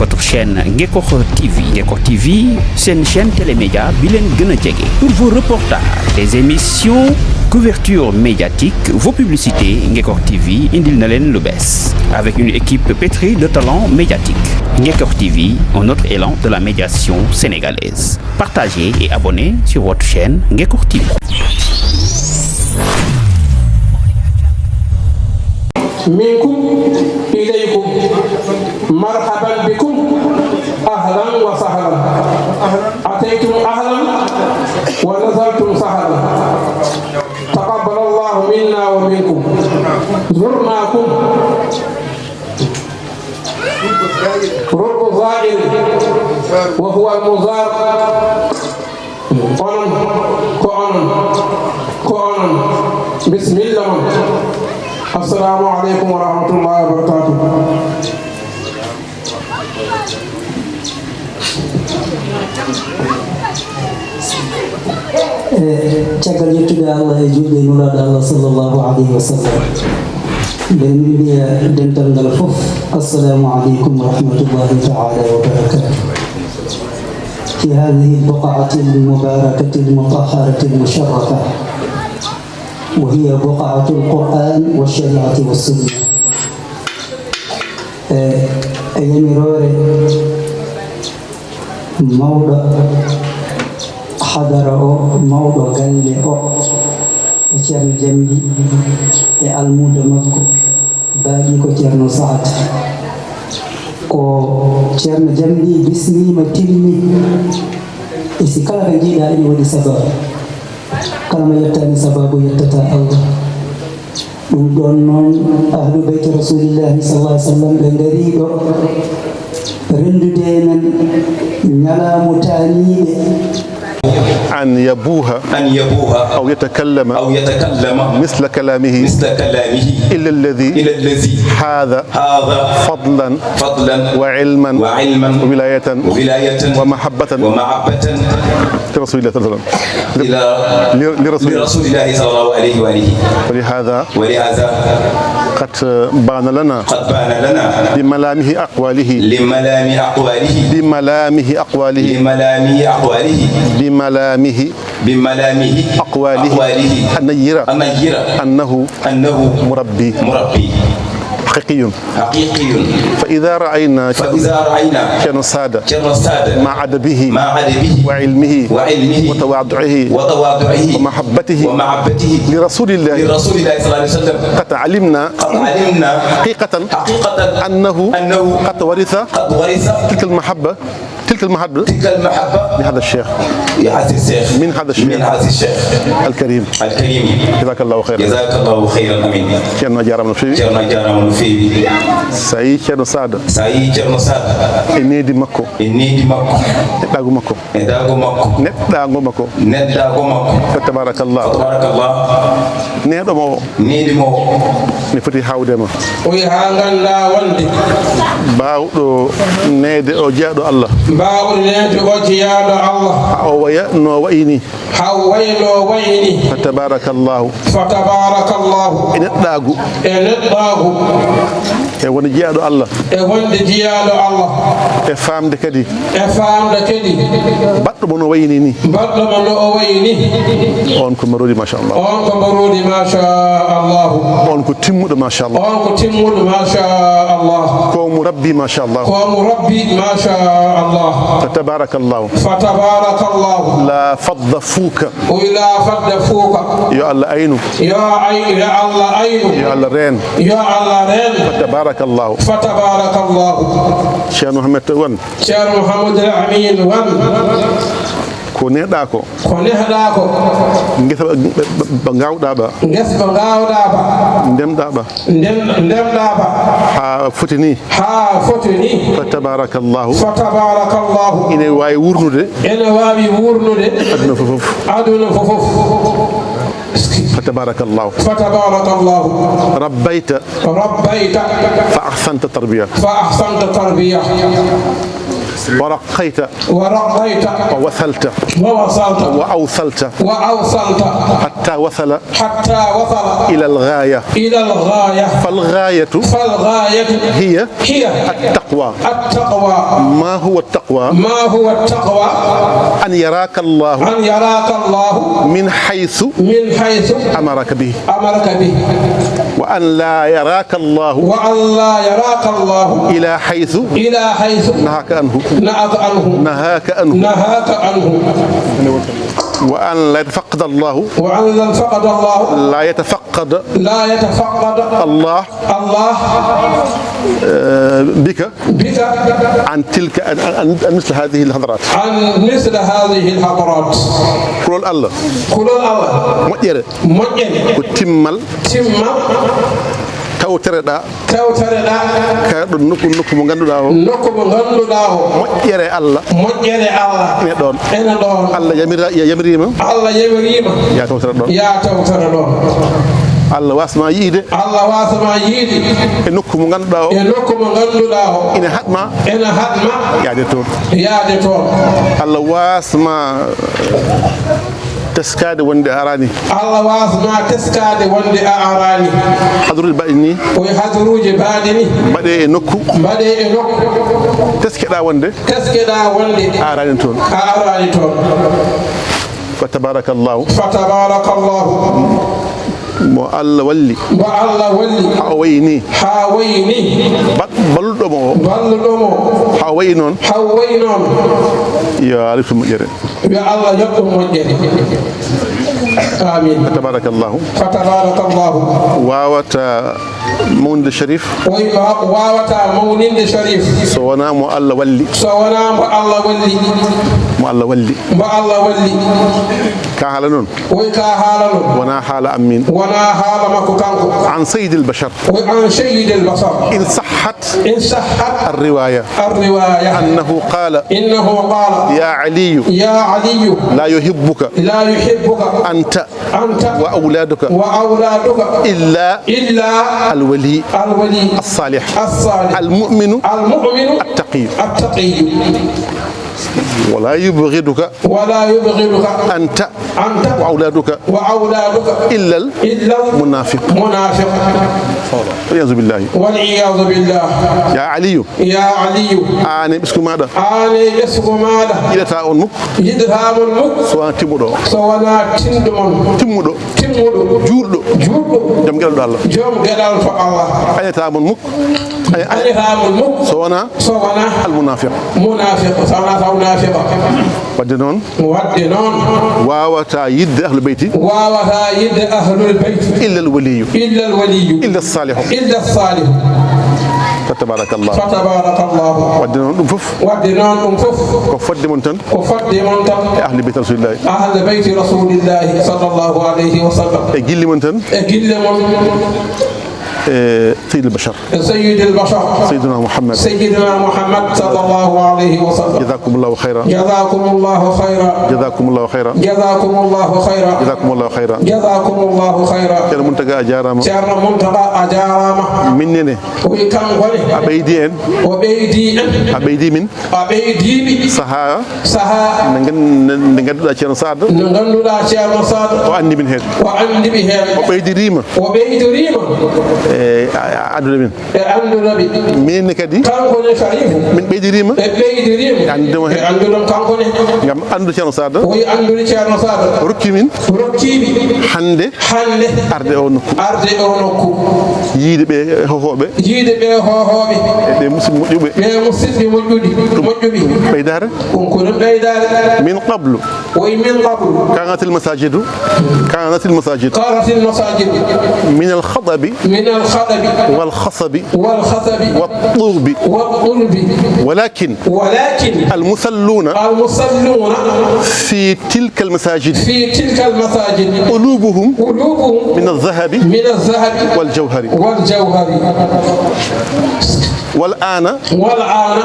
votre chaîne Ngekokh TV. Ngekokh TV, c'est une chaîne télémédia bilen gëna djégé. Pour vos reportages, des émissions, couverture médiatique, vos publicités, Ngekokh TV indil na len lu bess. Avec une équipe pétrie de talents médiatiques. Ngekokh TV, un autre élan de la médiation sénégalaise. Partagez et abonnez sur votre chaîne Ngekokh TV. منكم إليكم مرحبا بكم أهلا وسهلا أتيتم أهلا ونزلتم سهلا تقبل الله منا ومنكم زرناكم رب زائر وهو المزار قانون بسم الله. السلام عليكم ورحمة الله وبركاته. caggal yettude Allah e julde nulaɗo Allah sallllahu alayhi wa sallam nden min mbiya dental ngal fof assalamu aleykum wa rahmatullahi taala wa barakatuh. في هذه البقعة المباركة المطهرة المشرفة وهي بقعة القرآن والشريعة والسنة. أياميروري موضع حضر موضع غالي تيرنو جامبي المود مكو باقي كو تيرنو سعد ko ceerno jamdi bismima tilmi e si kala ko jiiɗa ene waɗi sababu kala mo yettani sababu yettata Allah. ɗum ɗon noon ahlu beyti rasulillahi sallallahu alih w sallam ɓe ngariɗo rendude men ñalaamu taaniiɓe أن يبوها أو يتكلم مثل كلامه إلا الذي هذا فضلا وعلما وولاية ومحبة لرسول الله صلى الله عليه وآله. ولهذا قد بان لنا بملامه أقواله أقواله أن يرى أنه مربي حقيقي. فإذا رأينا كانوا سادة مع أدبه وعلمه وتواضعه ومحبته لرسول الله صلى الله عليه وسلم قد علمنا حقيقة أنه قد ورث تلك المحبة من هذا الشيخ الكريم. جزاك الله خيرا. كنا جارم في ساي كانوا سادة إني مكو نداغو مكو فتبارك الله نيدمو نفتي هاودما وي هانغاندا وندي باودو نيدي او جادو الله فتبارك الله إن الداغو ون جيادو الله فام دكدي بدو بنو ويني اون كو مرودي ما شاء الله اون كو تيمودو ما شاء الله كو مربي ما شاء الله فتبارك الله لا فض فوك يا الله عينو يا الله رين فتبارك الله شيخ محمد الأمين ko neɗɗa ko ngesa ba gawɗa ba ndemɗa ba ha fotini fa tabarakallahu ine wawi wurnude aduna fofof فتبارك الله ربيت فأحسنت تربية ورقيت ووصلت وأوصلت حتى وصل إلى الغاية فالغاية هي التقوى ما هو التقوى أن يراك الله من حيث أمرك به وأن لا يراك الله إلى حيث نهاك عنه وأن لا يتفقد الله لا يتفقد الله بك عن تلك عن مثل هذه الحضارات كل الله مجرد كتمل tawtere ka ɗum nokku mo ganduɗa o moƴƴere Allah ene ɗon Allah yamirima ya tawtere ɗon Allah wasma yiide e nokku mo ganduɗa o ina hatma yaade toon Allah wasma teskade wonde arani Allah wasma teskade wonde arani hadrul baɗini o hadruje baɗini baɗe e nokku teskeɗa wonde arani toon fa tabarakallahu mo Allah walli ha wayni balluɗomo ha wayi noon yo aliftu moƴƴere yo Allah yoɓɗo moƴƴere amin tabarakallahu wawata mawninde sharif so wona mo Allah walli mo Allah walli ka haala noon wona haala ammin عن سيد البشر إن صحت الرواية أنه قال يا علي لا يحبك أنت وأولادك إلا الولي الصالح المؤمن التقي ولا يبغضك أنت وأولادك إلا المنافق والعياذ بالله يا علي آني بسكو ماذا إذا تاون مك سواء تمودو جودو جم قال الله أي تامون مك سواء المنافق wadde noon wawata yidde ahlul beyti illa alwaliyu illa as-salihu fatabarakallah wadde noon ɗum fof ko fodde mon tan e ahli beyti rasulillahi sallallahu alayhi wa sallam e gilli mon tan سيد البشر سيدنا محمد صلى الله عليه وسلم جزاكم الله خيرا ceerno Muntaga a jarama minnene a ɓeydi en a ɓeydi min saaha nde ganduɗa ceerno Saad o andi min hen o ɓeydirima aduna min minne kadi min ɓeydirima andudemo hen gam andude ceerno Saad rokki min hande arde o nokku yiide ɓe hohoɓe ɓe musidɓe moƴƴuɓe ɓeydare min qablu كانت المساجد من الخضب والخصب والطوب ولكن المصلون في تلك المساجد قلوبهم من الذهب والجوهر والآن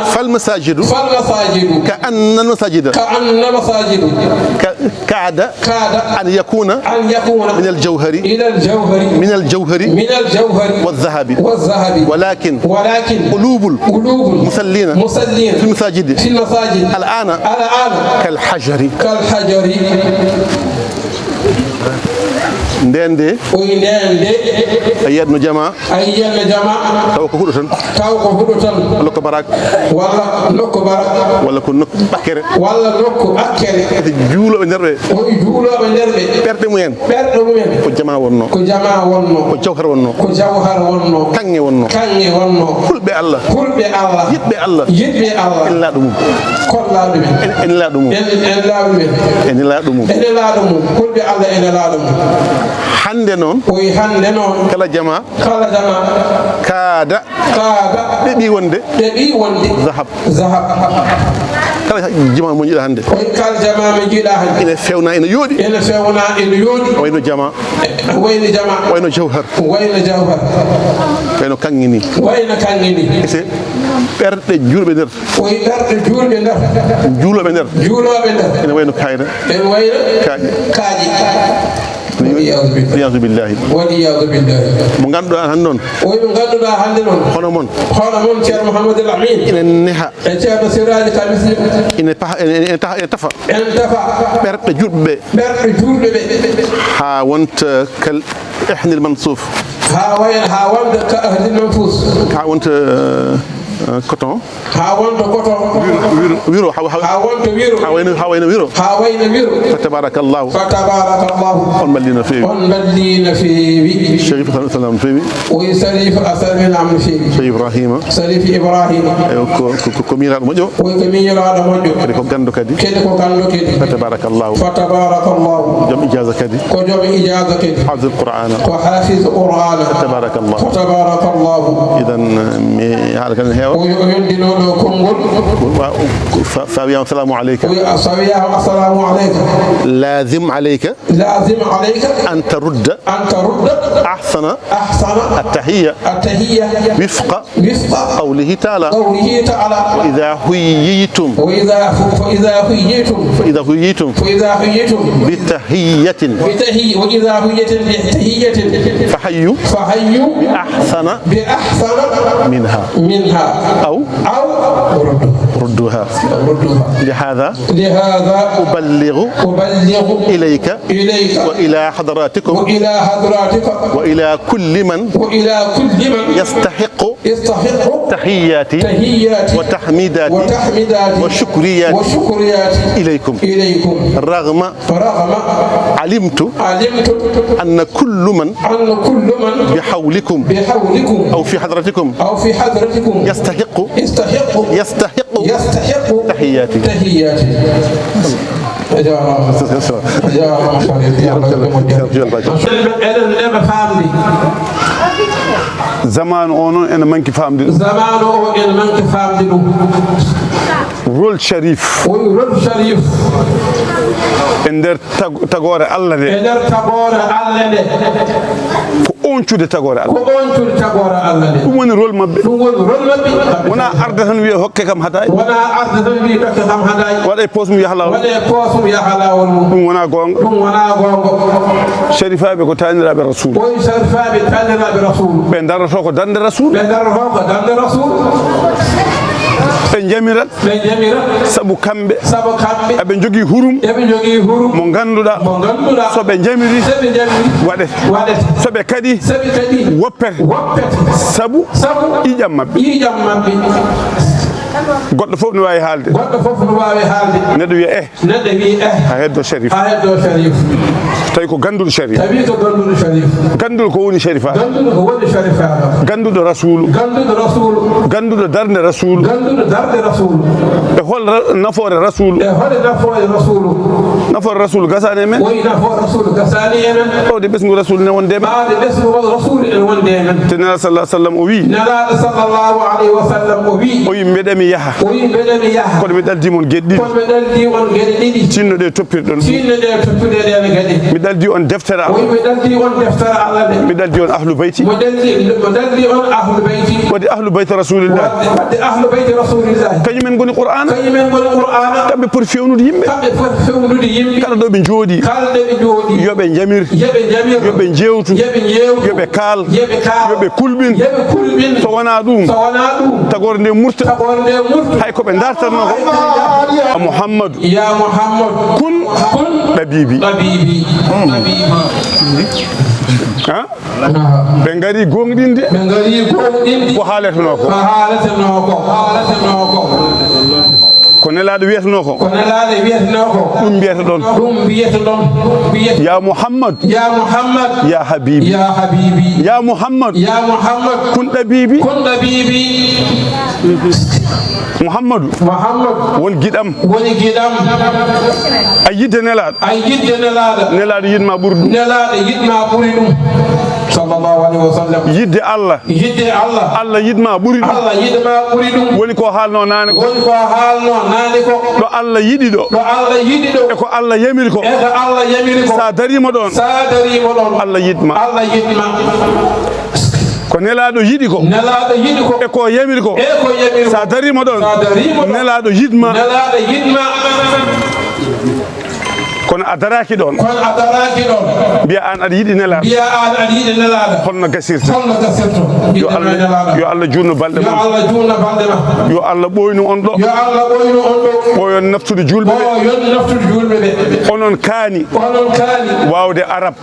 فالمساجد كأن المساجد كاد أن يكون من الجوهر والذهب ولكن قلوب المصلين في المساجد الآن كالحجر ndende ayatno jama taw ko hudo tan wala ko barak wala ko nokku bakkere juulo be derbe perde mumen ko jama wonno ko jawhar wonno kange wonno fulbe Allah yitbe Allah illa dum en la dum fulbe Allah en la dum hande non kala jama kaada debi wonde zahab kala jama mo jida hande kala jama mo jida hande ene fewna ene yodi wayno jama wayno jawhar wayno kangini ese perde julbe der julobe der ene wayno kayda kaaji والعياذ بالله mo ganduda hande non hono mon ceerno Mouhamadou Lamine ene neha e ceerno Siraji Kamisi ene tafa berde julbe ha wonta kal ihni al-mansuf ha wonta ka ahli al-manfus ha wonta coton ha wonta coton wiro ha wayno wiro fatabarakallahu on ballina feewi sharif sallam feewi o sharif asalmin am feewi sharif ibrahim ko mirado mojo ko ko gando kadi fatabarakallahu jom ijaza kadi hafiz alquran fatabarakallahu idan mi hala kan hewa السلام عليك لازم عليك أن ترد أحسن التحية وفق قوله تعالى وإذا حييتم بتحية فحيوا بأحسن منها أو ردوها لهذا أبلغ إليك وإلى حضراتكم وإلى كل من يستحق تحياتي وتحميداتي وشكرياتي إليكم رغم علمت أن كل من بحولكم أو في حضرتكم يستحق تحياتي زمان اونو ان مانكي فامدي رول شريف اندر تاغوري الله دي oncude tagore Allah dum woni rol mabbe wona arda tan wi hokke kam haday waday posum ya halawol dum wona gonga sharifabe ko tanirabe rasul be darato ko dande rasul be jamirat sabu kambe abe jogi hurum mo ganduda so be jamiri wade so be kadi woppete sabu ijam mabbe goddo fof no wawi haalde neddo wi ha heddo sharif tawi ko gandudo sharif gandudo ko woni sharifa gandudo rasul gandudo darde rasul e hol nafoore rasul nafoore rasul gasane men o de besngu rasul ne wonde men tena sallallahu alaihi wasallam o wi o wi medemi yaha yaha oyi mbeɗa mi yaha kono mi ɗaldi mon geɗɗi kono mi ɗaldi on geɗe ɗiɗi tinnoɗe toppirɗon tinnoɗe toppuɗeɗene kadi mi ɗaldi on deftere oyi mi ɗaldi on deftere Allah de mi ɗaldi on ahlu bayti mo ɗaldi on ahlu bayti wadde ahlu bayti rasulillah wadde ahlu bayti rasulillah kañumen goni qur'ana kañumen goni qur'ana kamɓe poti fewnude yimɓe kamɓe poti fewnude yimɓe kala ɗo ɓe jooɗi kala ɗo ɓe jooɗi yoɓe jamir yoɓe jewtu yoɓe kaal yoɓe kulɓin so wona ɗum tagore nde murta hay koɓe dartanno ko Muhammadu ya Muhammad kun ɗabibi ɓe ngari gonɗinde ko haaleteno ko nelaɗo wiyeteno ko ɗum mbiyata ɗon ya Muhammad ya habibi ya Muhammad kun ɗabibi Muhammadu won giɗam a yidde nelaɗo yidma ɓuri ɗum sallallahu alaihi wasallam yidde Allah Allah yidma ɓuri ɗum woni ko haalno nane ko ɗo Allah yiɗi ɗo e ko Allah yamiri ko sa darima ɗon Allah yidma ko nelaɗo yiɗi ko e ko yamiri ko sa darima ɗon nelaɗo yidma kono a daraki ɗon mbiya an aɗa yiɗi nelaɗo holno gasirta yo Allah junno balɗe ma yo Allah ɓoynu on ɗo ɓoyon naftude julɓe ɓe onon kaani wawde arab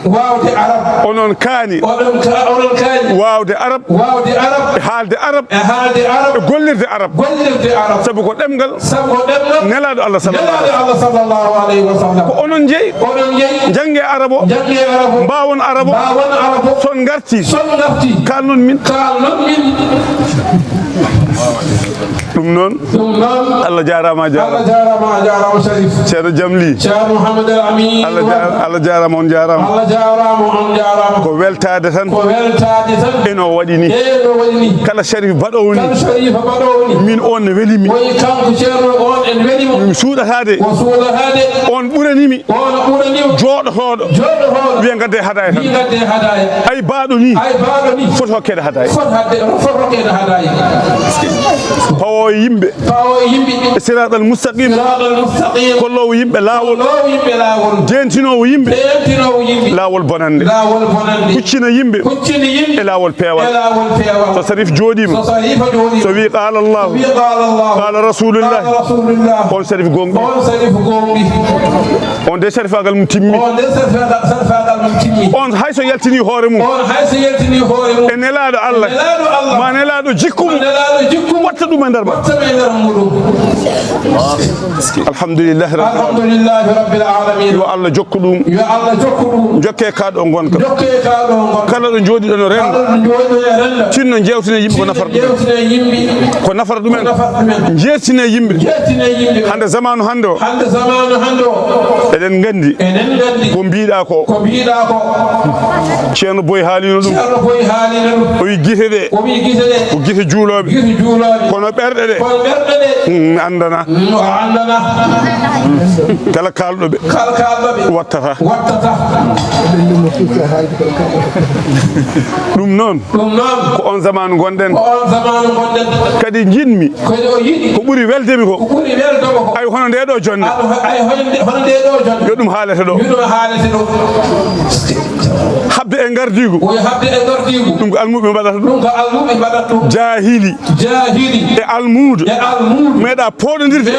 onon kaani wawde arab e haalde arab e gollirde arab sabu ko ɗemgal nelaɗo Allah sallallahu alaihi wasallam ko onon jeeyi jange arabo mbawon arabo son garti kalnon min ɗum noon Allah jarama Sharif ceerno Jamli ceerno Mouhamed El Amin Allah jarama on jarama ko weltade tan eno waɗi ni kala Sharif baɗowo ni min on ne welimi mi suuɗatade on ɓuranimi jooɗotoɗo wiya gadde hadaya tan ay baɗo ni foti hokkede hadaya pawo yimɓe siratal mustaqim kollowo yimɓe lawol dentinowo yimɓe lawol bonande huccina yimɓe e lawol peewal so Sharif jooɗima so wi qala Allah qala rasulullah on Sharif gonɗi on de Sharifagal mum timmi on hayso yaltini hoore mum e nelaɗo Allah ma nelaɗo jikkum watta ɗum e nder ma alhamdulillahi rabbil alamin yo Allah jokku ɗum jokke kaɗo gonka kala ɗo jooɗi ɗo no rendo tinno jewtine yimɓe ko nafata ɗumen jettine yimɓe hande zamanu hande o eɗen gandi ko mbiɗa ko ceerno Boy haalino ɗum o wi guite ɗe ko guite juuloɓe kono ɓerɗe ɗe mi andana kala kalɗoɓe wattata ɗum noon ko on zamanu gonɗen kadi jinmi ko ɓuuri weldemi ko ay hono nde ɗo jonde yo ɗum haalete ɗo habde e gardigu ɗum ko almuɓe mbaɗata ɗum jahili e almudo meeɗa poɗodirde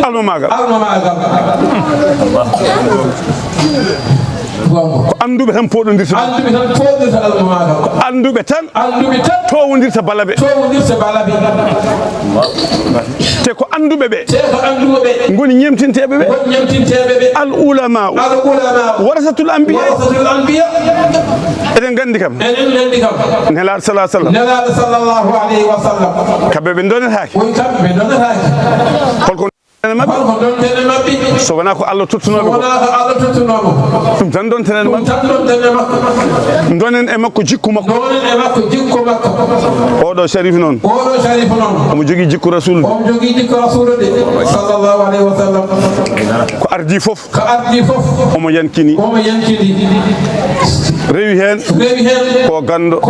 alma magal ko anduɓe tan poɗodirta ko anduɓe tan towodirta balaɓe te ko anduɓe ɓe goni ñemtinteɓe ɓe al ulama warasatul anbiya eɗen gandi kam nelaɗo sallallahu alaihi wa sallam kamɓe ɓe donetake holko tene mabbe so wona ko Allah tottunoɓe ɗum tan ɗon tenen mabbe donen e makko jikku makko oɗo sharif noon omo jogui jikku rasul sallallahu alaihi wa sallam ko ardi fof omo yankini rewi hen ko gando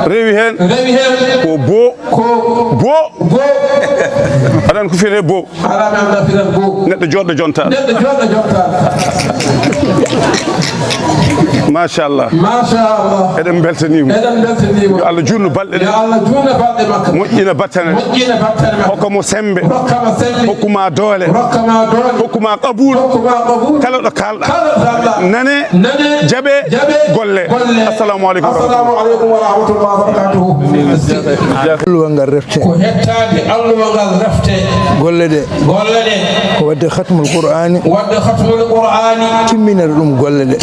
rewi hen ko bo aɗan ko fiyete bo neɗɗo joɗɗo jonta machallah eɗen beltanimo yo Allah jurno balɗe ɗe moƴƴina battane hokkamo sembe hokkuma doole hokkuma qabul kala ɗo kalɗa nane jaɓe golle assalamu aleykum wa rahmatullahi wa barakatuhu alluwa ngal refte ko hettade alluwa ngal refte golle ɗe ko wadde khatmul qur'ani timminere ɗum golle ɗe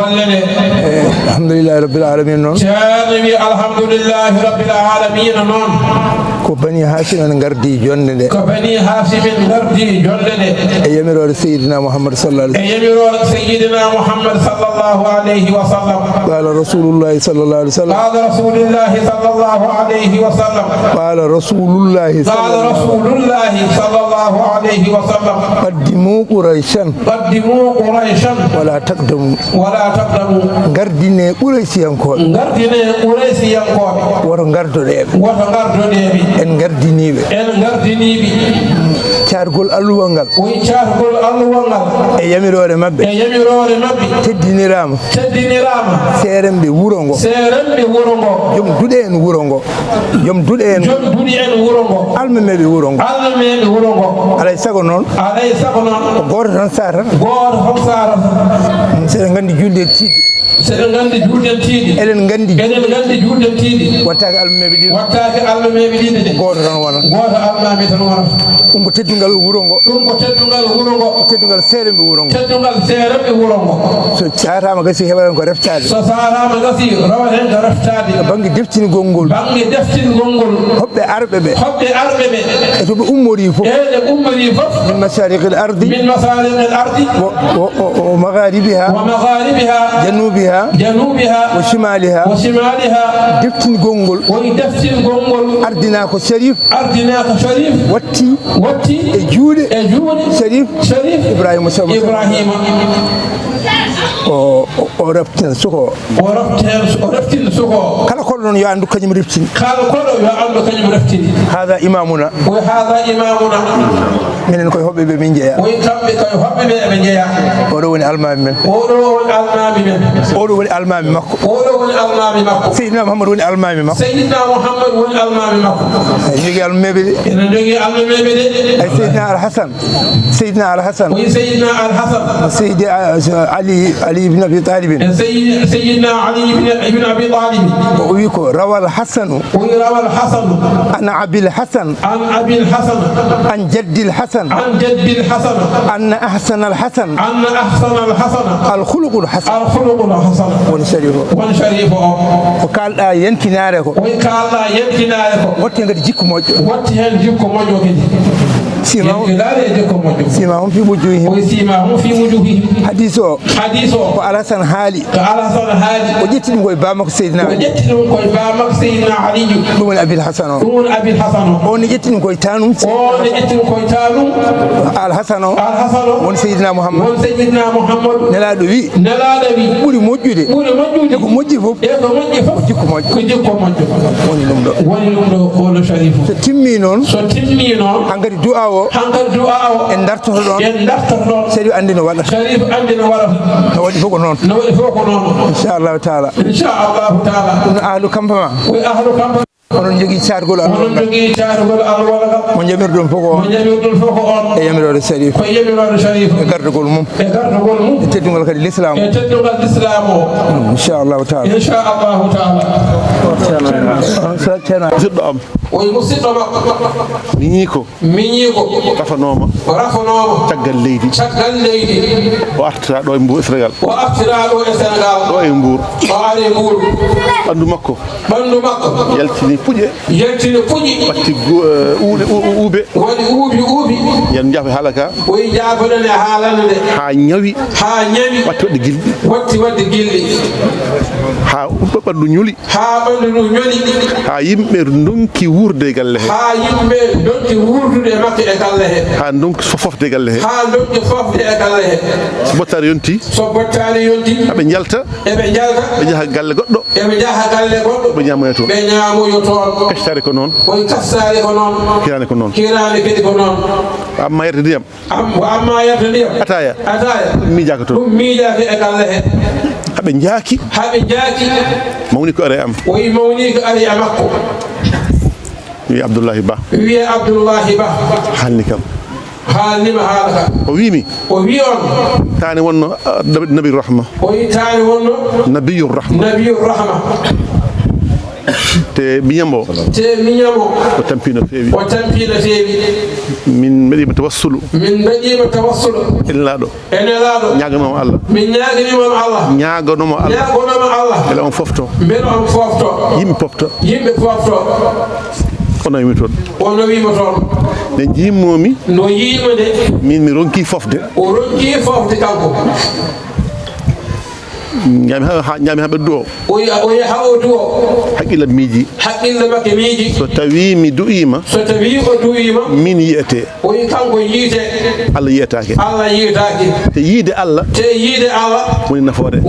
alhamdulillahi rabbil alamin noon ceerni alhamdulillahi rabbil alamin noon ko bani hasim en gardi jonde nde ko bani hasim en gardi jonde nde e yamirore sayyidina muhammad sallallahu alaihi wasallam e yamirore sayyidina muhammad sallallahu alaihi wasallam qala rasulullahi sallallahu alaihi wasallam qala rasulullahi sallallahu alaihi wasallam qala rasulullahi sallallahu alaihi wasallam qaddimu quraishan wala taqdamu gardine quraisiyankoɓe woto gardoɗeɓe en gardiniɓe cargol alluwal ngal e yamirore mabɓe teddinirama seeremɓe wuro ngo joom duɗe en wuro ngo joom duɗe en almemeɓe wuro ngo alay sago noon ko goto tan sarata seɗen gandi julde tiiɗi eɗen gandi julde tiiɗi wattake almemeɓe ɗiɗo goto tan wona ɗum ko teddungal wuro ngo ko teddungal seeremɓe wuro ngo so satama gasi heɓaten ko reftade banggue deftingol ngol hoɓɓe arɓe ɓe e to ɓe ummori fof min masariqil ardi wa magharibiha janubiha wa shimaliha deftingol ngol ardina ko sharif watti e juuɗe sharif ibrahima o reften suko kala koɗo noon yo andu kañum reftini hada imamuna minen koye hoɓɓe ɓe min jeeya oɗo woni almami men oɗo woni almami makko seydina mouhamadou woni almami makko en jogui almeɓe ɗe ay seydina alhasan seydi ali ibn abi talib o wi ko rawal hasanu an abil hasan an jaddil hasan anna ahsana al hasan al khuluqul hasan woni sharif o ko kalɗa yantinare ko wotti ngati jikku moƴƴo simahum fi wujuhihim hadis o ko alasan haali o ƴetti ɗum koye bamako seydina ali ɗum woni abil hasan o on ƴetti ɗum koye tanum alhasan o woni seydina mouhammad nelaɗo wi ɓuuri moƴƴude e ko moƴƴi fof ko jikku moƴƴo woni ɗum ɗo so timmi noon hankkadi du'a o en dartoto ɗon sharif andi no waɗata no waɗi fof ko noon inchallahu taala ɗum ahlu campement onon jogui cargol mo jamirɗon fof ko on e yamirode sharif e gardugol mum e teddugal kadi l'islam inchallahu taala musidɗo am miñi ko rafanoma caggal leydi o artira ɗo e Sénégal ɗo e Mbour ɓandu makko yaltini puƴe watti uube uubi yen jaafa halaka oyi jaafoɗone haalanade ha ñawi watti wadde gilɗi ha ɓandu ñuli ha yimɓe donki wurde e galle he ha donki fofde e galle he so bottari yonti haɓe jalta ɓe jaha galle goɗɗo ɓe ñamoyo toon kastare ko noon kirane ko noon amma yerde ndiyam ataya miijaka toon e galle he haɓe jaaki mawni ko are am makko wi Abdoullahi Ba haalni kam haalnima haala ka o wimi o wi on taane wonno nabiyu rahma o wi taane wonno nabiyu rahma te miñamo o tampino feewi min mbaɗima tawassulu elaɗo ñaganoma Allah ñaganoma Allah beele on fofto yimɓe pofto ono wimi toon nde jimmomi no yiima de min mi ronki fofde kanko ñami ha ɓeddu o yaha o duwo haqqille makke miiji so tawi mi du'ima min yiyete o yi kanko yiite Allah yiyetake te yiide Allah woni nafoore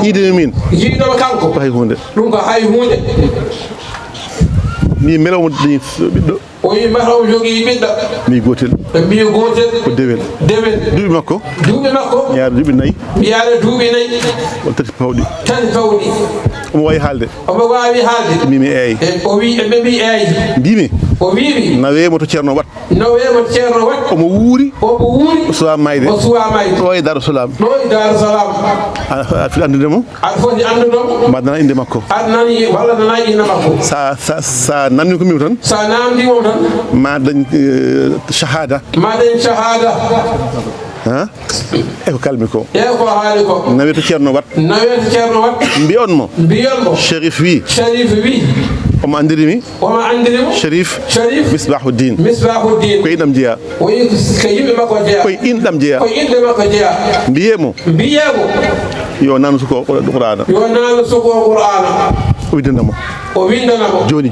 yiidemi min yiidoma kanko ko hay hunde ɗum ko hay hunde mi melawmo dañi ɓiɗɗo o yi mataw jogii ɓiɗɗo mi gotel ko dewel duuɓi makko yaade duuɓi nayyi won tati pawɗi omo wawi haalde mimi eeyi o wi ɓe mbi eeyi mbimi o wiimi nawemo to ceerno wat omo wuuri o suwa mayde ɗo e Darou Salam aɗa foti andudemo mbaɗa nana inde makko sa namdi ko mimi tan ma dañ shahada e ko kalmi ko haali ko nawe to ceerno wat mbiyon mo Chérif wi omo andirimi Chérif Misbahuddin ko inɗam jeeya koye inɗam jeeya mbiyemo yo nanu suko Qur'ana o windanamo joni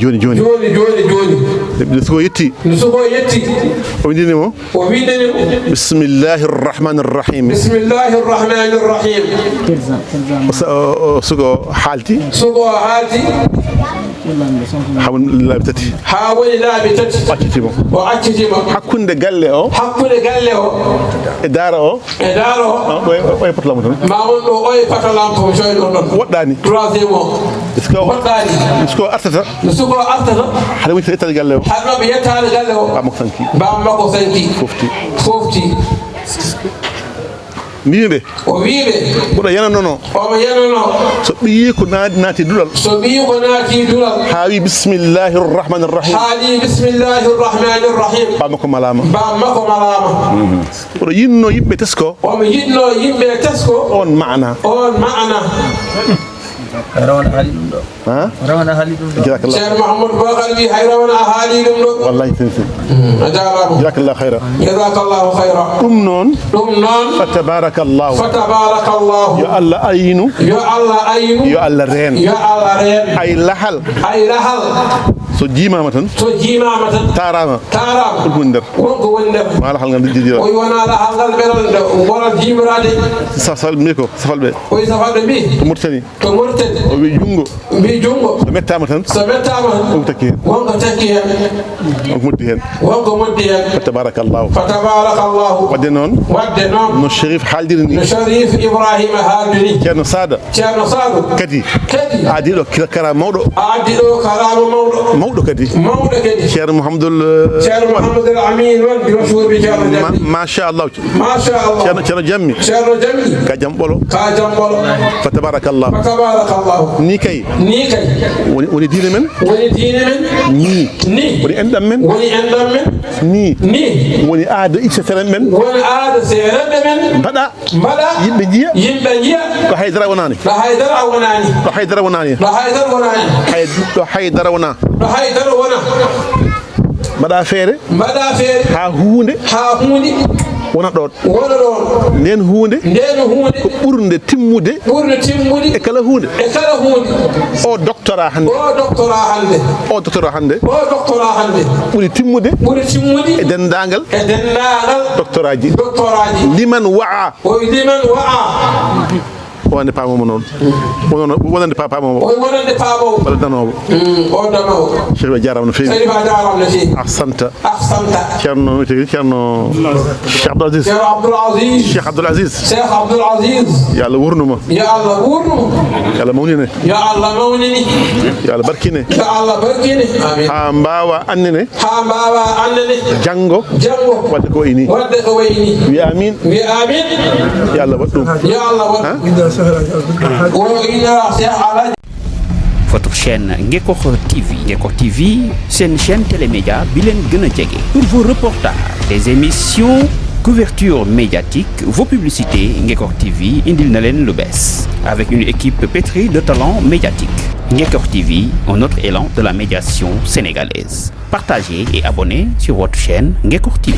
nde suko yetti o windinimo bismillahi rrahmani rrahim o suko haalti ha woni laabi tati o accitima hakkunde galle o e daara o o e patalamu tan ma won ɗo o e patalampo joyɗo ɗon woɗɗani troisiéme o suko artata haɗa woni yettade galle o haɗnoɓe yettade galle o bam makko sanki fofti mbimiɓe o wiiɓe omo yananono so ɓiyi ko naati duɗal ha wi bismillahi rrahmani rrahim bamma ko malama oɗo yinno yimɓe tesko on maana rawana haali ɗum ɗo ceerno Mouhamadou Bakary wi hay rawana a haali ɗum ɗo wallahi a jarama jazakallahu khayra ɗum noon fa tabarakallahu yo Allah ayinu yo Allah reen ay lahal so jiimama tan tarama wonko woni nder ma lahal ngal jijira o wona lahal ngal ɓeral goral jimirade safal mbi ko safalɓe safalɓe mbi to Mauritanie o wi jungo so mettama tan wonko takki hen wonko moddi hen fa tabarakallahu wadde noon no Chérif haaldiri ni Ibrahima haaldiri ceerno Sada kadi adiɗo kara mawɗo kadi ceerno Mouhamadoul Amin wonde mashhur bi ceerno machallah ceerno Jammi ka jamɓolo fa tabarakallahu ni kay woni diine men ni woni enɗam men ni woni aada icce seren men woni aada serende men mbaɗa yimɓe jiya ɗo haydara wonani ɗo haydara wonani ɗo haydara wonani ɗo haydara wonani ɗo haydara wona ɗo haydara wona mbaɗa feere ha hunde wona ɗon nden hunde ko ɓurde timmude e kala hunde o doctora hande ɓuri timmude e dendagal doctorat ji liman wa'a wonde paamomo noon wonande paamomo walla danowo Cheikh jarama no feewi ahsanta ceerno Cheikh Abdoul Aziz yo Allah wurnuma yo Allah mawnine yo Allah barkine ha mbawa annene janggo wadde ko wayni wi amin yo Allah waɗ ɗum Votre chaîne Ngekokh TV. Ngekokh TV, c'est une chaîne télémédia bilen gëna djégé. Pour vos reportages, des émissions, couverture médiatique, vos publicités, Ngekokh TV indil na len lu bess. Avec une équipe pétrie de talents médiatiques. Ngekokh TV, un autre élan de la médiation sénégalaise. Partagez et abonnez sur votre chaîne Ngekokh TV.